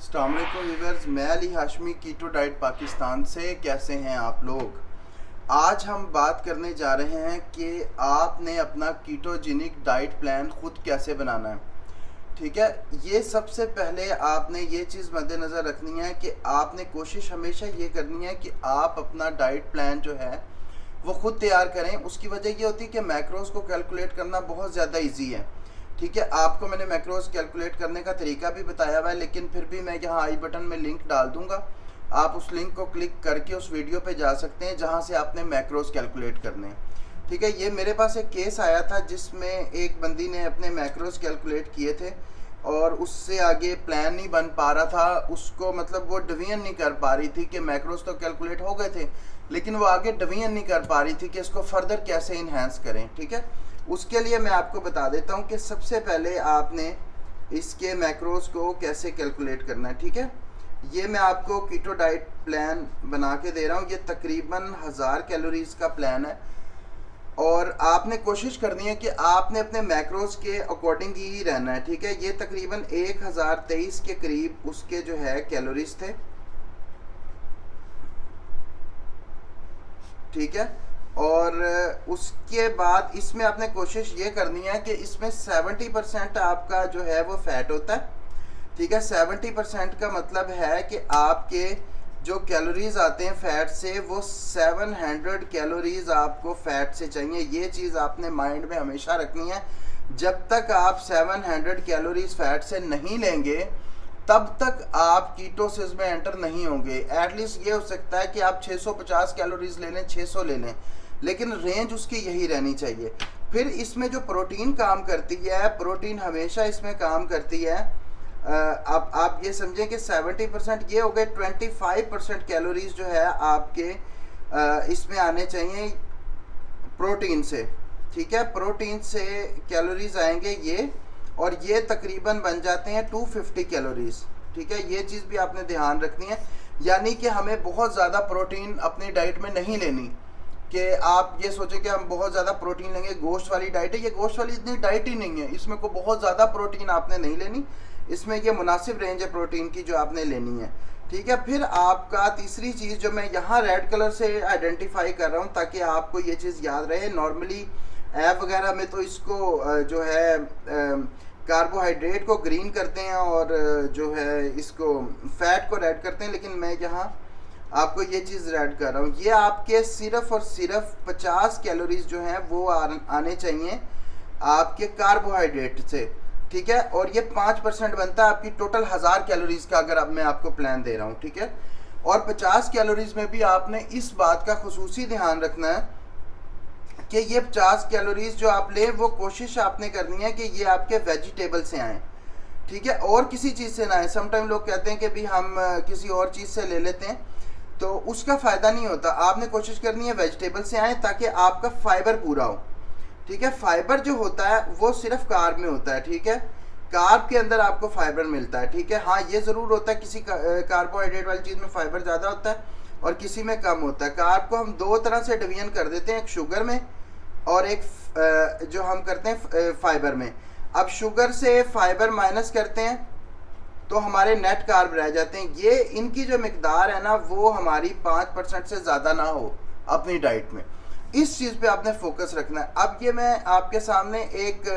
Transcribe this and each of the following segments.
अस्सलाम वालेकुम व्यूअर्स, मैं अली हाशमी कीटो डाइट पाकिस्तान से। कैसे हैं आप लोग? आज हम बात करने जा रहे हैं कि आपने अपना कीटोजेनिक डाइट प्लान खुद कैसे बनाना है। ठीक है, ये सबसे पहले आपने ये चीज़ मद्देनज़र रखनी है कि आपने कोशिश हमेशा ये करनी है कि आप अपना डाइट प्लान जो है वो खुद तैयार करें। उसकी वजह ये होती है कि मैक्रोज को कैलकुलेट करना बहुत ज़्यादा ईजी है। ठीक है, आपको मैंने मैक्रोज कैलकुलेट करने का तरीका भी बताया हुआ है, लेकिन फिर भी मैं यहाँ आई बटन में लिंक डाल दूंगा। आप उस लिंक को क्लिक करके उस वीडियो पे जा सकते हैं जहाँ से आपने मैक्रोज कैलकुलेट करने हैं। ठीक है, ये मेरे पास एक केस आया था जिसमें एक बंदी ने अपने मैक्रोज कैलकुलेट किए थे और उससे आगे प्लान नहीं बन पा रहा था। उसको मतलब वो डिवीजन नहीं कर पा रही थी कि मैक्रोज तो कैलकुलेट हो गए थे, लेकिन वो आगे डिवीजन नहीं कर पा रही थी कि इसको फर्दर कैसे इन्हेंस करें। ठीक है, उसके लिए मैं आपको बता देता हूं कि सबसे पहले आपने इसके मैक्रोज को कैसे कैलकुलेट करना है। ठीक है, ये मैं आपको कीटो डाइट प्लान बना के दे रहा हूं। ये तकरीबन 1000 कैलोरीज का प्लान है और आपने कोशिश करनी है कि आपने अपने मैक्रोज के अकॉर्डिंग ही रहना है। ठीक है, ये तकरीबन 1023 के करीब उसके जो है कैलोरीज थे। ठीक है, और उसके बाद इसमें आपने कोशिश ये करनी है कि इसमें 70% आपका जो है वो फैट होता है। ठीक है, 70% का मतलब है कि आपके जो कैलोरीज आते हैं फैट से वो 700 कैलोरीज आपको फैट से चाहिए। ये चीज़ आपने माइंड में हमेशा रखनी है। जब तक आप 700 कैलोरीज फैट से नहीं लेंगे तब तक आप कीटोसिस में एंटर नहीं होंगे। एटलीस्ट ये हो सकता है कि आप 650 कैलोरीज ले लें, 600 ले लें, लेकिन रेंज उसकी यही रहनी चाहिए। फिर इसमें जो प्रोटीन काम करती है, प्रोटीन हमेशा इसमें काम करती है। अब आप ये समझें कि 70% ये हो गए, 25% कैलोरीज जो है आपके इसमें आने चाहिए प्रोटीन से। ठीक है, प्रोटीन से कैलोरीज आएंगे ये, और ये तकरीबन बन जाते हैं 250 कैलोरीज। ठीक है, ये चीज़ भी आपने ध्यान रखनी है। यानी कि हमें बहुत ज़्यादा प्रोटीन अपनी डाइट में नहीं लेनी कि आप ये सोचें कि हम बहुत ज़्यादा प्रोटीन लेंगे। गोश्त वाली डाइट है ये, गोश्त वाली इतनी डाइट ही नहीं है, इसमें को बहुत ज़्यादा प्रोटीन आपने नहीं लेनी। इसमें ये मुनासिब रेंज है प्रोटीन की जो आपने लेनी है। ठीक है, फिर आपका तीसरी चीज़ जो मैं यहाँ रेड कलर से आइडेंटिफाई कर रहा हूँ ताकि आपको ये चीज़ याद रहे। नॉर्मली ऐप वगैरह में तो इसको जो है कार्बोहाइड्रेट को ग्रीन करते हैं और जो है इसको फैट को रेड करते हैं, लेकिन मैं यहाँ आपको ये चीज़ रेड कर रहा हूँ। ये आपके सिर्फ और सिर्फ 50 कैलोरीज जो हैं वो आने चाहिए आपके कार्बोहाइड्रेट से। ठीक है, और ये 5% बनता है आपकी टोटल 1000 कैलोरीज का, अगर अब मैं आपको प्लान दे रहा हूँ। ठीक है, और 50 कैलोरीज में भी आपने इस बात का खुसूसी ध्यान रखना है कि ये 50 कैलोरीज जो आप लें वो कोशिश आपने करनी है कि ये आपके वेजिटेबल से आएँ। ठीक है, और किसी चीज़ से ना आए। समटाइम लोग कहते हैं कि भी हम किसी और चीज़ से ले लेते हैं, तो उसका फ़ायदा नहीं होता। आपने कोशिश करनी है वेजिटेबल से आए ताकि आपका फाइबर पूरा हो। ठीक है, फाइबर जो होता है वो सिर्फ कार्ब में होता है। ठीक है, कार्ब के अंदर आपको फाइबर मिलता है। ठीक है, हाँ ये ज़रूर होता है किसी कार्बोहाइड्रेट वाली चीज़ में फाइबर ज़्यादा होता है और किसी में कम होता है। कार्ब को हम दो तरह से डिवीजन कर देते हैं, एक शुगर में और एक जो हम करते हैं फाइबर में। अब शुगर से फाइबर माइनस करते हैं तो हमारे नेट कार्ब रह जाते हैं। ये इनकी जो मिकदार है ना वो हमारी 5% से ज़्यादा ना हो अपनी डाइट में। इस चीज़ पे आपने फोकस रखना है। अब ये मैं आपके सामने एक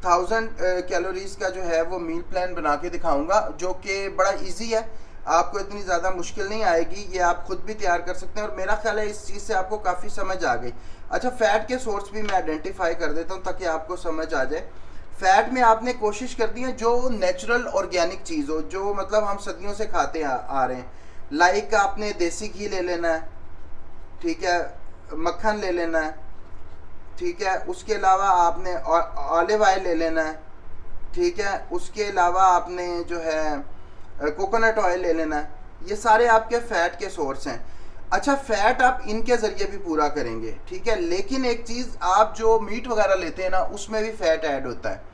1000 कैलोरीज का जो है वो मील प्लान बना के दिखाऊंगा जो कि बड़ा इजी है, आपको इतनी ज़्यादा मुश्किल नहीं आएगी। ये आप खुद भी तैयार कर सकते हैं और मेरा ख्याल है इस चीज़ से आपको काफ़ी समझ आ गई। अच्छा, फ़ैट के सोर्स भी मैं आइडेंटिफाई कर देता हूँ ताकि आपको समझ आ जाए। फैट में आपने कोशिश करनी है जो नेचुरल ऑर्गेनिक चीज़ हो, जो मतलब हम सदियों से खाते आ रहे हैं। लाइक आपने देसी घी ले लेना है। ठीक है, मक्खन ले लेना है। ठीक है, उसके अलावा आपने ऑलिव ऑयल ले लेना है। ठीक है, उसके अलावा आपने जो है कोकोनट ऑयल ले लेना है। ये सारे आपके फ़ैट के सोर्स हैं। अच्छा, फैट आप इनके ज़रिए भी पूरा करेंगे। ठीक है, लेकिन एक चीज़, आप जो मीट वगैरह लेते हैं ना उसमें भी फ़ैट ऐड होता है।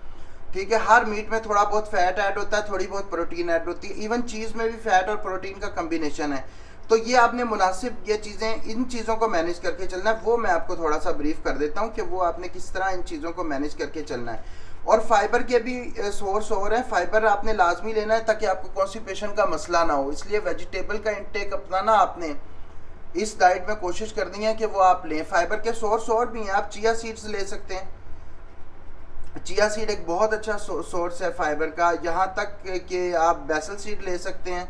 ठीक है, हर मीट में थोड़ा बहुत फैट ऐड होता है, थोड़ी बहुत प्रोटीन ऐड होती है। इवन चीज़ में भी फैट और प्रोटीन का कम्बिनेशन है। तो ये आपने मुनासिब ये चीज़ें, इन चीज़ों को मैनेज करके चलना है। वो मैं आपको थोड़ा सा ब्रीफ कर देता हूँ कि वो आपने किस तरह इन चीज़ों को मैनेज करके चलना है। और फाइबर के भी सोर्स और हैं। फाइबर आपने लाजमी लेना है ताकि आपको कॉन्स्टिपेशन का मसला ना हो, इसलिए वेजिटेबल का इंटेक अपनाना आपने इस डाइट में कोशिश करनी है कि वो आप लें। फाइबर के सोर्स और भी हैं, आप चिया सीड्स ले सकते हैं। चिया सीड एक बहुत अच्छा सोर्स है फाइबर का। यहाँ तक कि आप बेसल सीड ले सकते हैं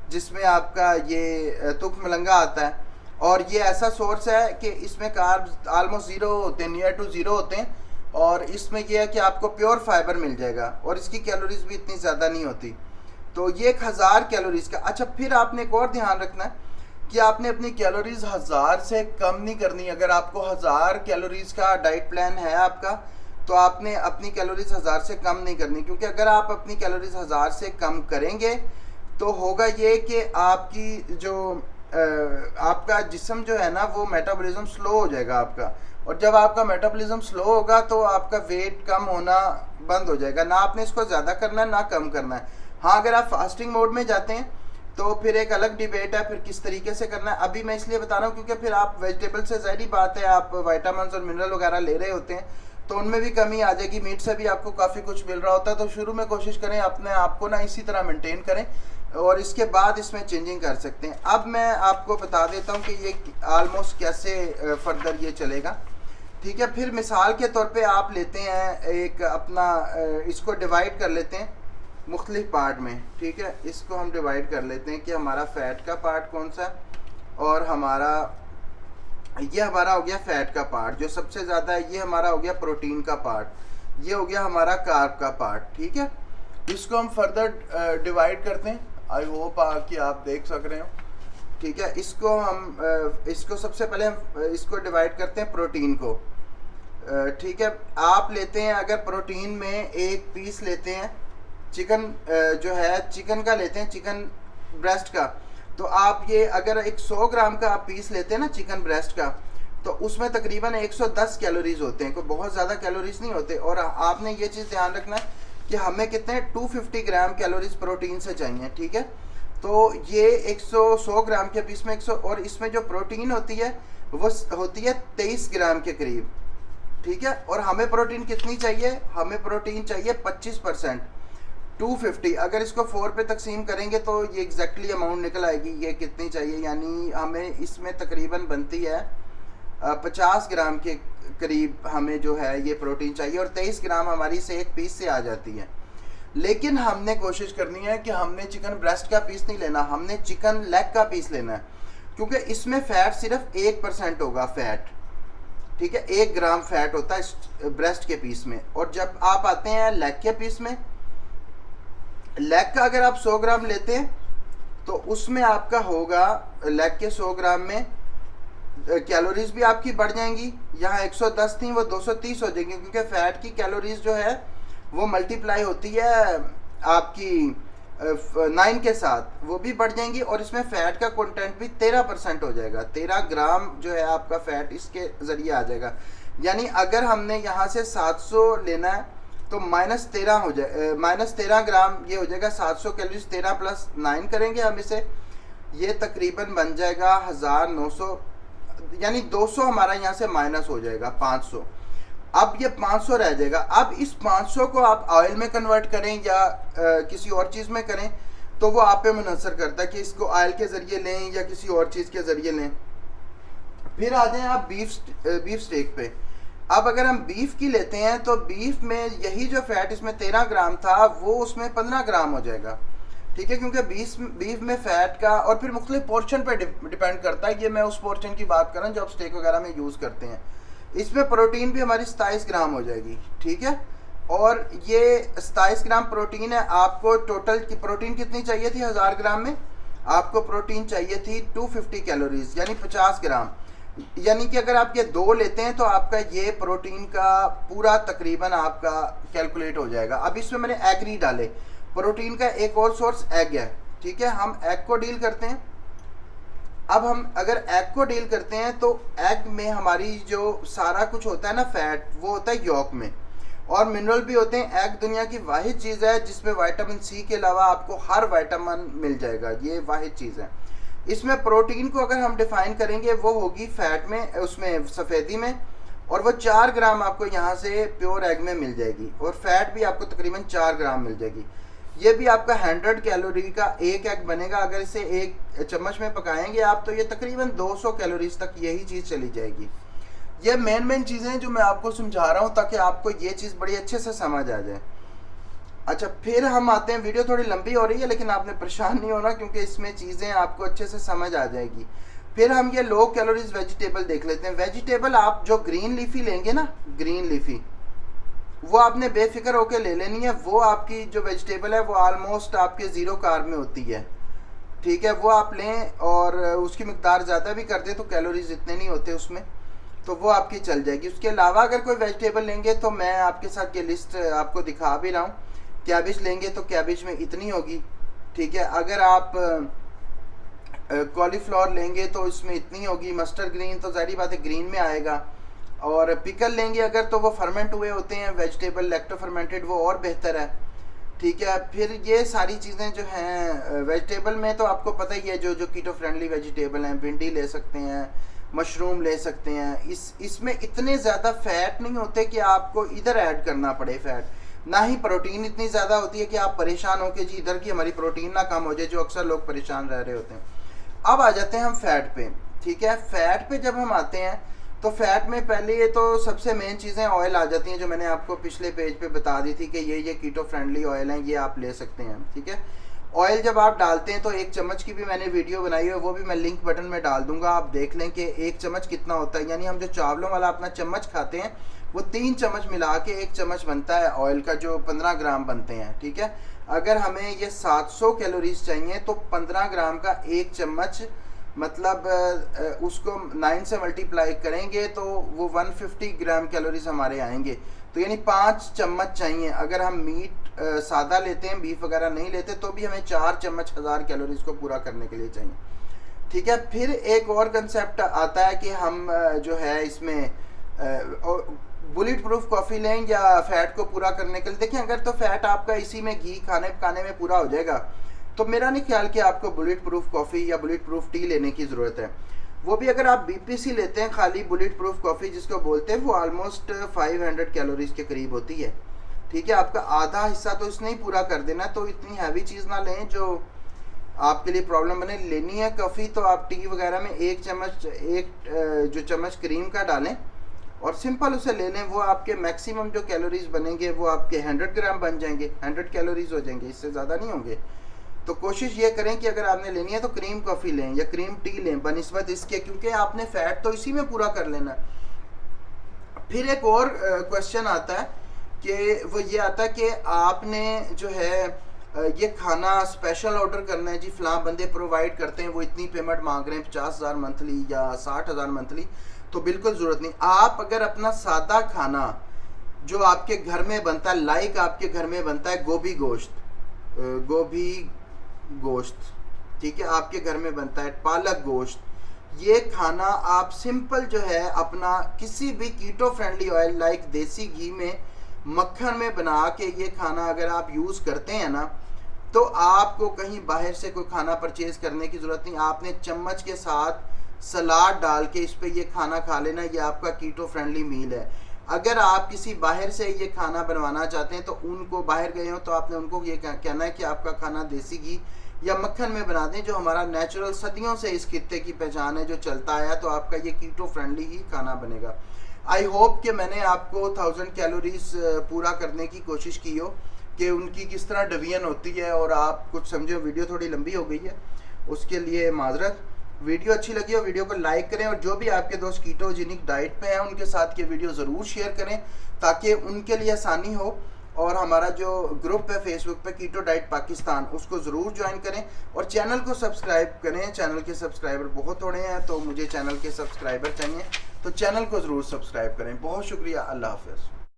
जिसमें आपका ये तुख मलंगा आता है, और ये ऐसा सोर्स है कि इसमें कार्ब्स आलमोस्ट ज़ीरो होते हैं, नियर टू ज़ीरो होते हैं, और इसमें यह है कि आपको प्योर फाइबर मिल जाएगा और इसकी कैलोरीज भी इतनी ज़्यादा नहीं होती। तो ये 1000 कैलोरीज का। अच्छा, फिर आपने एक और ध्यान रखना है कि आपने अपनी कैलोरीज 1000 से कम नहीं करनी। अगर आपको 1000 कैलोरीज का डाइट प्लान है आपका, तो आपने अपनी कैलोरीज 1000 से कम नहीं करनी, क्योंकि अगर आप अपनी कैलोरीज 1000 से कम करेंगे तो होगा ये कि आपकी जो आपका जिस्म जो है ना वो मेटाबॉलिज्म स्लो हो जाएगा आपका, और जब आपका मेटाबॉलिज्म स्लो होगा तो आपका वेट कम होना बंद हो जाएगा। ना आपने इसको ज़्यादा करना है ना कम करना है। हाँ, अगर आप फास्टिंग मोड में जाते हैं तो फिर एक अलग डिबेट है, फिर किस तरीके से करना है। अभी मैं इसलिए बता रहा हूँ क्योंकि फिर आप वेजिटेबल से ज़ाहिर बात है आप विटामिन और मिनरल वगैरह ले रहे होते हैं तो उनमें भी कमी आ जाएगी। मीट से भी आपको काफ़ी कुछ मिल रहा होता है, तो शुरू में कोशिश करें अपने आप को ना इसी तरह मेंटेन करें, और इसके बाद इसमें चेंजिंग कर सकते हैं। अब मैं आपको बता देता हूँ कि ये आलमोस्ट कैसे फर्दर ये चलेगा, ठीक है। फिर मिसाल के तौर पे आप लेते हैं एक अपना इसको डिवाइड कर लेते हैं मुख्तलिफ पार्ट में, ठीक है। इसको हम डिवाइड कर लेते हैं कि हमारा फ़ैट का पार्ट कौन सा है, और हमारा ये हमारा हो गया फ़ैट का पार्ट जो सबसे ज़्यादा है, ये हमारा हो गया प्रोटीन का पार्ट, ये हो गया हमारा कार्ब का पार्ट, ठीक है। इसको हम फर्दर डिवाइड करते हैं। आई होप कि आप देख सक रहे हो, ठीक है। इसको हम इसको सबसे पहले हम इसको डिवाइड करते हैं प्रोटीन को, ठीक है। आप लेते हैं अगर प्रोटीन में एक पीस लेते हैं चिकन जो है चिकन का लेते हैं, चिकन ब्रेस्ट का, तो आप ये अगर एक 100 ग्राम का आप पीस लेते हैं ना चिकन ब्रेस्ट का, तो उसमें तकरीबन 110 कैलोरीज होते हैं, कोई बहुत ज़्यादा कैलोरीज नहीं होते। और आपने ये चीज़ ध्यान रखना है कि हमें कितने 250 ग्राम कैलोरीज प्रोटीन से चाहिए, ठीक है। तो ये 100 ग्राम के पीस में 100, और इसमें जो प्रोटीन होती है वो होती है 23 ग्राम के करीब, ठीक है। और हमें प्रोटीन कितनी चाहिए, हमें प्रोटीन चाहिए 25%, 250। अगर इसको 4 पे तकसीम करेंगे तो ये एग्जैक्टली अमाउंट निकल आएगी ये कितनी चाहिए, यानी हमें इसमें तकरीबन बनती है 50 ग्राम के करीब हमें जो है ये प्रोटीन चाहिए, और 23 ग्राम हमारी से एक पीस से आ जाती है। लेकिन हमने कोशिश करनी है कि हमने चिकन ब्रेस्ट का पीस नहीं लेना, हमने चिकन लेग का पीस लेना है, क्योंकि इसमें फ़ैट सिर्फ 1% होगा फ़ैट, ठीक है। 1 ग्राम फैट होता है ब्रेस्ट के पीस में। और जब आप आते हैं लेग के पीस में, लेग का अगर आप 100 ग्राम लेते हैं तो उसमें आपका होगा लेग के 100 ग्राम में कैलोरीज भी आपकी बढ़ जाएंगी, यहाँ 110 थी वो 230 हो जाएंगी, क्योंकि फैट की कैलोरीज जो है वो मल्टीप्लाई होती है आपकी 9 के साथ, वो भी बढ़ जाएंगी, और इसमें फ़ैट का कंटेंट भी 13% हो जाएगा। 13 ग्राम जो है आपका फ़ैट इसके ज़रिए आ जाएगा। यानी अगर हमने यहाँ से 700 लेना है तो -13 हो जाए, -13 ग्राम ये हो जाएगा 700 कैलोरीज, 13 + 9 करेंगे हम इसे, ये तकरीबन बन जाएगा 1900, यानी 200 हमारा यहाँ से माइनस हो जाएगा 500। अब ये 500 रह जाएगा। अब इस 500 को आप ऑयल में कन्वर्ट करें या किसी और चीज़ में करें तो वो आप पे मुनहसर करता है कि इसको ऑयल के ज़रिए लें या किसी और चीज़ के ज़रिए लें। फिर आ जाएं आप बीफ स्टेक पे। अब अगर हम बीफ की लेते हैं तो बीफ में यही जो फैट इसमें 13 ग्राम था वो उसमें 15 ग्राम हो जाएगा, ठीक है, क्योंकि बीफ में फ़ैट का और फिर मुख्तलिफ पोर्शन पे डिपेंड करता है। ये मैं उस पोर्शन की बात कर रहा हूँ जो आप स्टेक वगैरह में यूज़ करते हैं। इसमें प्रोटीन भी हमारी 27 ग्राम हो जाएगी, ठीक है। और ये 27 ग्राम प्रोटीन है। आपको टोटल की प्रोटीन कितनी चाहिए थी 1000 ग्राम में? आपको प्रोटीन चाहिए थी 250 कैलोरीज, यानी 50 ग्राम। यानी कि अगर आप ये 2 लेते हैं तो आपका ये प्रोटीन का पूरा तकरीबन आपका कैलकुलेट हो जाएगा। अब इसमें मैंने एग नहीं डाले, प्रोटीन का एक और सोर्स एग है, ठीक है। हम एग को डील करते हैं। अब हम अगर एग को डील करते हैं तो एग में हमारी जो सारा कुछ होता है ना फैट, वो होता है यॉक में, और मिनरल भी होते हैं। एग दुनिया की वाहिद चीज़ है जिसमें विटामिन सी के अलावा आपको हर विटामिन मिल जाएगा, ये वाहिद चीज़ है। इसमें प्रोटीन को अगर हम डिफाइन करेंगे वो होगी फैट में, उसमें सफ़ेदी में, और वो 4 ग्राम आपको यहाँ से प्योर एग में मिल जाएगी, और फैट भी आपको तकरीबन 4 ग्राम मिल जाएगी। ये भी आपका 100 कैलोरी का एक एग बनेगा। अगर इसे एक चम्मच में पकाएंगे आप तो ये तकरीबन 200 कैलोरीज तक यही चीज़ चली जाएगी। ये मेन चीज़ें जो मैं आपको समझा रहा हूँ ताकि आपको ये चीज़ बड़ी अच्छे से समझ आ जाए। अच्छा, फिर हम आते हैं, वीडियो थोड़ी लंबी हो रही है लेकिन आपने परेशान नहीं होना क्योंकि इसमें चीज़ें आपको अच्छे से समझ आ जाएगी। फिर हम ये लो कैलोरीज वेजिटेबल देख लेते हैं। वेजिटेबल आप जो ग्रीन लीफी लेंगे ना, ग्रीन लीफी, वो आपने बेफिक्र होकर ले लेनी है। वो आपकी जो वेजिटेबल है वो ऑलमोस्ट आपके 0 कार्ब में होती है, ठीक है, वो आप लें। और उसकी मिकदार ज़्यादा भी कर दें तो कैलोरीज इतने नहीं होते उसमें, तो वो आपकी चल जाएगी। उसके अलावा अगर कोई वेजिटेबल लेंगे तो मैं आपके साथ ये लिस्ट आपको दिखा भी रहा हूँ। कैबिज लेंगे तो कैबिज में इतनी होगी, ठीक है। अगर आप कॉलीफ्लावर लेंगे तो इसमें इतनी होगी। मस्टर्ड ग्रीन तो ज़ाहिर बात है ग्रीन में आएगा। और पिकल लेंगे अगर तो वो फर्मेंट हुए होते हैं वेजिटेबल, लैक्टो फर्मेंटेड, वो और बेहतर है, ठीक है। फिर ये सारी चीज़ें जो हैं वेजिटेबल में तो आपको पता ही है, जो कीटो फ्रेंडली वेजिटेबल हैं, भिंडी ले सकते हैं, मशरूम ले सकते हैं। इसमें इतने ज़्यादा फैट नहीं होते कि आपको इधर ऐड करना पड़े फैट, ना ही प्रोटीन इतनी ज़्यादा होती है कि आप परेशान हो कि जी इधर की हमारी प्रोटीन ना कम हो जाए, जो अक्सर लोग परेशान रह रहे होते हैं। अब आ जाते हैं हम फैट पे, ठीक है। फैट पे जब हम आते हैं तो फैट में पहले ये तो सबसे मेन चीज़ें ऑयल आ जाती हैं, जो मैंने आपको पिछले पेज पे बता दी थी कि ये कीटो फ्रेंडली ऑयल हैं, ये आप ले सकते हैं, ठीक है। ऑयल जब आप डालते हैं तो 1 चम्मच की भी मैंने वीडियो बनाई है, वो भी मैं लिंक बटन में डाल दूंगा, आप देख लें कि 1 चम्मच कितना होता है। यानी हम जो चावलों वाला अपना चम्मच खाते हैं वो 3 चम्मच मिला के 1 चम्मच बनता है ऑयल का, जो 15 ग्राम बनते हैं, ठीक है। अगर हमें ये 700 कैलोरीज चाहिए तो 15 ग्राम का 1 चम्मच, मतलब उसको 9 से मल्टीप्लाई करेंगे तो वो 150 ग्राम कैलोरीज हमारे आएंगे। तो यानी 5 चम्मच चाहिए। अगर हम मीट सादा लेते हैं, बीफ वगैरह नहीं लेते, तो भी हमें 4 चम्मच 1000 कैलोरीज को पूरा करने के लिए चाहिए, ठीक है। फिर एक और कंसेप्ट आता है कि हम जो है इसमें बुलेट प्रूफ कॉफ़ी लें या फैट को पूरा करने के लिए। देखिए, अगर तो फैट आपका इसी में घी खाने पकाने में पूरा हो जाएगा तो मेरा नहीं ख्याल कि आपको बुलेट प्रूफ कॉफ़ी या बुलेट प्रूफ टी लेने की ज़रूरत है। वो भी अगर आप बीपीसी लेते हैं, खाली बुलेट प्रूफ कॉफ़ी जिसको बोलते हैं, वो ऑलमोस्ट 500 कैलोरीज के करीब होती है, ठीक है। आपका आधा हिस्सा तो इसने ही पूरा कर देना, तो इतनी हैवी चीज़ ना लें जो आपके लिए प्रॉब्लम बने। लेनी है कॉफ़ी तो आप टी वगैरह में 1 चम्मच, जो चम्मच क्रीम का डालें और सिंपल उसे ले लें। वो आपके मैक्सिमम जो कैलोरीज बनेंगे वो आपके 100 ग्राम बन जाएंगे, 100 कैलोरीज हो जाएंगे, इससे ज़्यादा नहीं होंगे। तो कोशिश ये करें कि अगर आपने लेनी है तो क्रीम कॉफ़ी लें या क्रीम टी लें बनिस्बत इसके, क्योंकि आपने फैट तो इसी में पूरा कर लेना। फिर एक और क्वेश्चन आता है कि वो ये आता है कि आपने जो है ये खाना स्पेशल ऑर्डर करना है जी, फलां बंदे प्रोवाइड करते हैं, वो इतनी पेमेंट मांग रहे हैं 50,000 मंथली या 60,000 मंथली, तो बिल्कुल ज़रूरत नहीं। आप अगर अपना सादा खाना जो आपके घर में बनता है, लाइक आपके घर में बनता है गोभी गोश्त, ठीक है, आपके घर में बनता है पालक गोश्त, ये खाना आप सिंपल जो है अपना किसी भी कीटो फ्रेंडली ऑयल लाइक देसी घी में, मक्खन में बना के ये खाना अगर आप यूज़ करते हैं ना, तो आपको कहीं बाहर से कोई खाना परचेज करने की ज़रूरत नहीं। आपने चम्मच के साथ सलाद डाल के इस पे ये खाना खा लेना, ये आपका कीटो फ्रेंडली मील है। अगर आप किसी बाहर से ये खाना बनवाना चाहते हैं तो उनको, बाहर गए हो तो आपने उनको ये कहना है कि आपका खाना देसी घी या मक्खन में बना दें, जो हमारा नेचुरल सदियों से इस खित्ते की पहचान है, जो चलता आया, तो आपका ये कीटो फ्रेंडली ही खाना बनेगा। आई होप कि मैंने आपको 1000 कैलोरीज पूरा करने की कोशिश की हो कि उनकी किस तरह डिवीजन होती है और आप कुछ समझो। वीडियो थोड़ी लंबी हो गई है, उसके लिए माजरत। वीडियो अच्छी लगी हो वीडियो को लाइक करें, और जो भी आपके दोस्त कीटोजेनिक डाइट पे हैं उनके साथ ये वीडियो ज़रूर शेयर करें ताकि उनके लिए आसानी हो। और हमारा जो ग्रुप है फेसबुक पे कीटो डाइट पाकिस्तान, उसको ज़रूर ज्वाइन करें और चैनल को सब्सक्राइब करें। चैनल के सब्सक्राइबर बहुत थोड़े हैं, तो मुझे चैनल के सब्सक्राइबर चाहिए, तो चैनल को ज़रूर सब्सक्राइब करें। बहुत शुक्रिया, अल्लाह हाफ़िज़।